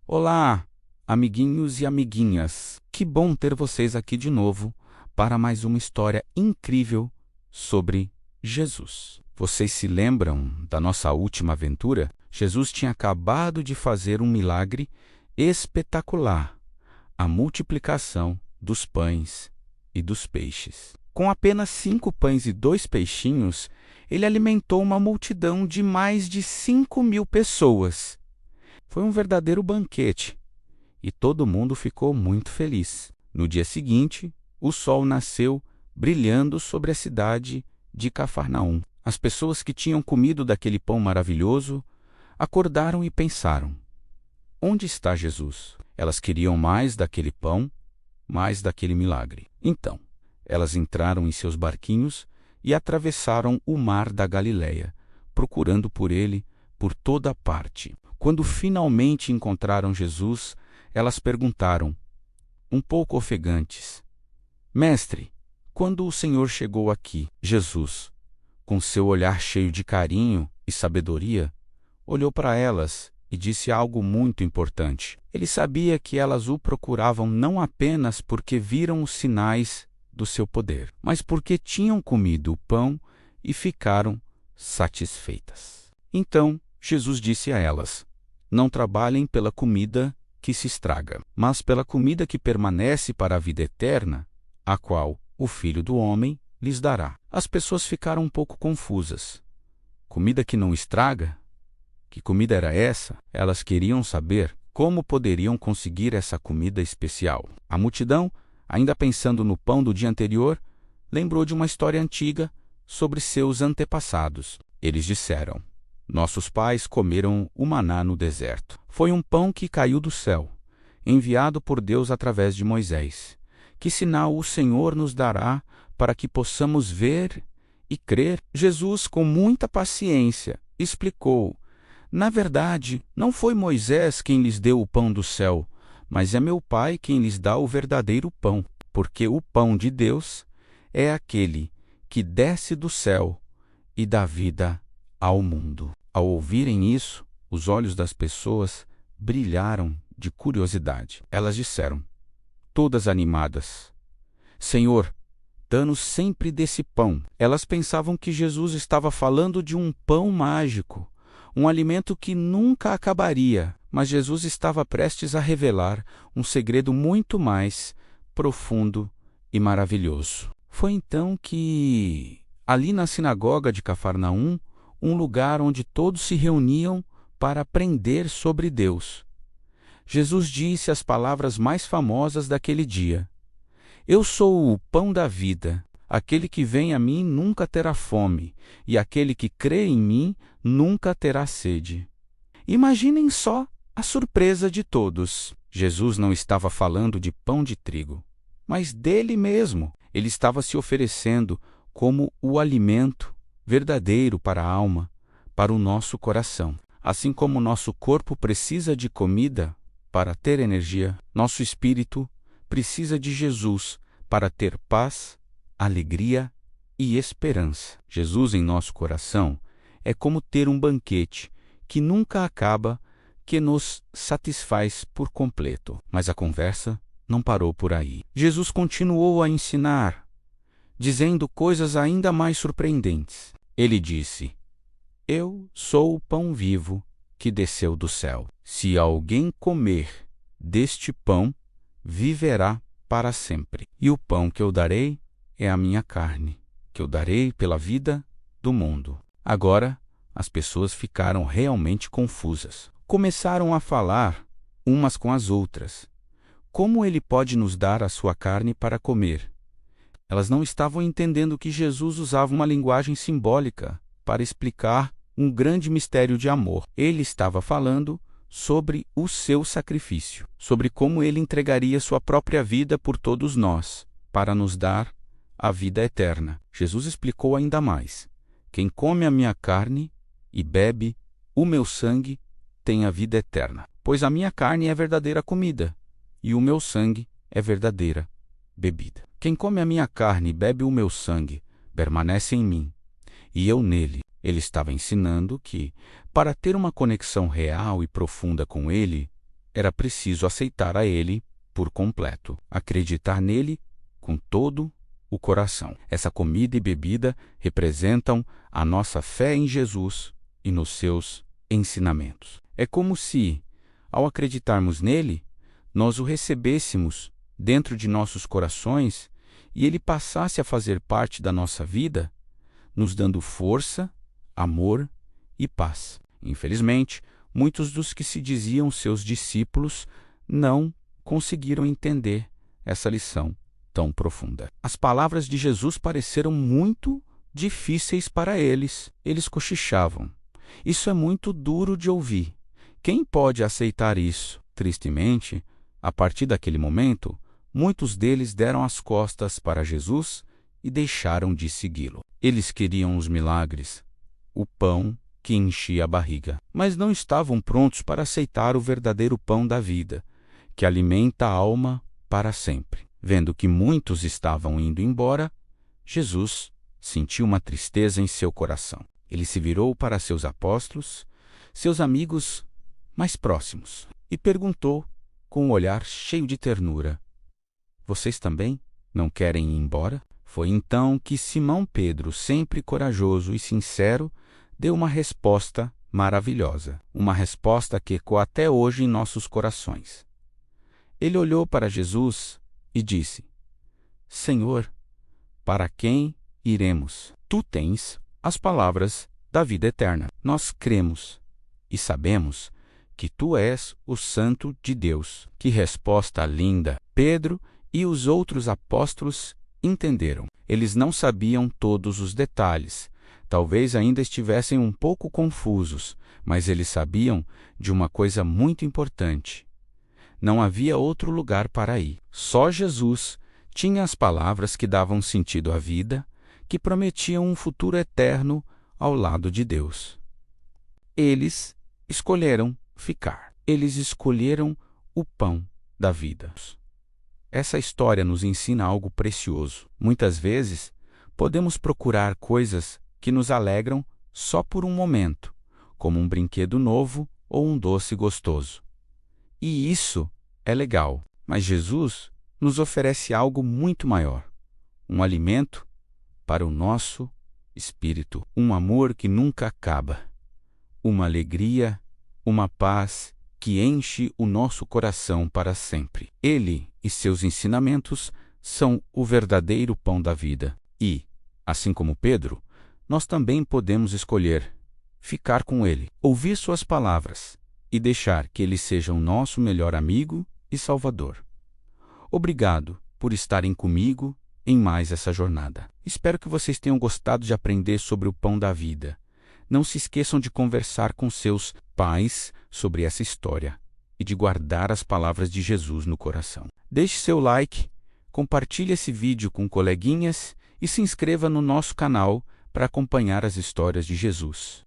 Olá, amiguinhos e amiguinhas. Que bom ter vocês aqui de novo para mais uma história incrível sobre Jesus. Vocês se lembram da nossa última aventura? Jesus tinha acabado de fazer um milagre espetacular, a multiplicação dos pães e dos peixes. Com apenas 5 pães e 2 peixinhos, ele alimentou uma multidão de mais de 5.000 pessoas. Foi um verdadeiro banquete e todo mundo ficou muito feliz. No dia seguinte, o sol nasceu brilhando sobre a cidade de Cafarnaum. As pessoas que tinham comido daquele pão maravilhoso acordaram e pensaram: onde está Jesus? Elas queriam mais daquele pão, mais daquele milagre. Então, elas entraram em seus barquinhos e atravessaram o mar da Galileia, procurando por ele por toda parte. Quando finalmente encontraram Jesus, elas perguntaram, um pouco ofegantes: Mestre, quando o Senhor chegou aqui? Jesus, com seu olhar cheio de carinho e sabedoria, olhou para elas e disse algo muito importante. Ele sabia que elas o procuravam não apenas porque viram os sinais do seu poder, mas porque tinham comido o pão e ficaram satisfeitas. Então, Jesus disse a elas: não trabalhem pela comida que se estraga, mas pela comida que permanece para a vida eterna, a qual o Filho do Homem lhes dará. As pessoas ficaram um pouco confusas. Comida que não estraga? Que comida era essa? Elas queriam saber como poderiam conseguir essa comida especial. A multidão, ainda pensando no pão do dia anterior, lembrou de uma história antiga sobre seus antepassados. Eles disseram: nossos pais comeram o maná no deserto. Foi um pão que caiu do céu, enviado por Deus através de Moisés. Que sinal o Senhor nos dará para que possamos ver e crer? Jesus, com muita paciência, explicou: na verdade, não foi Moisés quem lhes deu o pão do céu, mas é meu Pai quem lhes dá o verdadeiro pão, porque o pão de Deus é aquele que desce do céu e dá vida ao mundo. Ao ouvirem isso, os olhos das pessoas brilharam de curiosidade. Elas disseram, todas animadas: Senhor, dá-nos sempre desse pão. Elas pensavam que Jesus estava falando de um pão mágico, um alimento que nunca acabaria, mas Jesus estava prestes a revelar um segredo muito mais profundo e maravilhoso. Foi então que, ali na sinagoga de Cafarnaum, um lugar onde todos se reuniam para aprender sobre Deus, Jesus disse as palavras mais famosas daquele dia: eu sou o pão da vida. Aquele que vem a mim nunca terá fome, e aquele que crê em mim nunca terá sede. Imaginem só a surpresa de todos. Jesus não estava falando de pão de trigo, mas dele mesmo. Ele estava se oferecendo como o alimento verdadeiro para a alma, para o nosso coração. Assim como nosso corpo precisa de comida para ter energia, nosso espírito precisa de Jesus para ter paz, alegria e esperança. Jesus em nosso coração é como ter um banquete que nunca acaba, que nos satisfaz por completo. Mas a conversa não parou por aí. Jesus continuou a ensinar, dizendo coisas ainda mais surpreendentes. Ele disse: eu sou o pão vivo que desceu do céu. Se alguém comer deste pão, viverá para sempre. E o pão que eu darei é a minha carne, que eu darei pela vida do mundo. Agora, as pessoas ficaram realmente confusas. Começaram a falar umas com as outras. Como ele pode nos dar a sua carne para comer? Elas não estavam entendendo que Jesus usava uma linguagem simbólica para explicar um grande mistério de amor. Ele estava falando sobre o seu sacrifício, sobre como ele entregaria sua própria vida por todos nós, para nos dar a vida eterna. Jesus explicou ainda mais: quem come a minha carne e bebe o meu sangue tem a vida eterna, pois a minha carne é verdadeira comida e o meu sangue é verdadeira bebida. Quem come a minha carne e bebe o meu sangue permanece em mim e eu nele. Ele estava ensinando que, para ter uma conexão real e profunda com ele, era preciso aceitar a Ele por completo, acreditar nele com todo o coração. Essa comida e bebida representam a nossa fé em Jesus e nos seus ensinamentos. É como se, ao acreditarmos nele, nós o recebêssemos dentro de nossos corações e ele passasse a fazer parte da nossa vida, nos dando força, amor e paz. Infelizmente, muitos dos que se diziam seus discípulos não conseguiram entender essa lição tão profunda. As palavras de Jesus pareceram muito difíceis para eles. Eles cochichavam. Isso é muito duro de ouvir. Quem pode aceitar isso? Tristemente, a partir daquele momento, muitos deles deram as costas para Jesus e deixaram de segui-lo. Eles queriam os milagres, o pão que enchia a barriga, mas não estavam prontos para aceitar o verdadeiro pão da vida, que alimenta a alma para sempre. Vendo que muitos estavam indo embora, Jesus sentiu uma tristeza em seu coração. Ele se virou para seus apóstolos, seus amigos mais próximos, e perguntou com um olhar cheio de ternura: vocês também não querem ir embora? Foi então que Simão Pedro, sempre corajoso e sincero, deu uma resposta maravilhosa, uma resposta que ecoa até hoje em nossos corações. Ele olhou para Jesus e disse: Senhor, para quem iremos? Tu tens as palavras da vida eterna. Nós cremos e sabemos que tu és o Santo de Deus. Que resposta linda! Pedro e os outros apóstolos entenderam. Eles não sabiam todos os detalhes. Talvez ainda estivessem um pouco confusos, mas eles sabiam de uma coisa muito importante. Não havia outro lugar para ir. Só Jesus tinha as palavras que davam sentido à vida, que prometiam um futuro eterno ao lado de Deus. Eles escolheram ficar. Eles escolheram o pão da vida. Essa história nos ensina algo precioso. Muitas vezes, podemos procurar coisas que nos alegram só por um momento, como um brinquedo novo ou um doce gostoso. E isso é legal, mas Jesus nos oferece algo muito maior, um alimento para o nosso espírito, um amor que nunca acaba, uma alegria, uma paz que enche o nosso coração para sempre. Ele e seus ensinamentos são o verdadeiro pão da vida. E, assim como Pedro, nós também podemos escolher ficar com ele, ouvir suas palavras e deixar que ele seja o nosso melhor amigo e salvador. Obrigado por estarem comigo em mais essa jornada. Espero que vocês tenham gostado de aprender sobre o pão da vida. Não se esqueçam de conversar com seus pais sobre essa história e de guardar as palavras de Jesus no coração. Deixe seu like, compartilhe esse vídeo com coleguinhas e se inscreva no nosso canal para acompanhar as histórias de Jesus.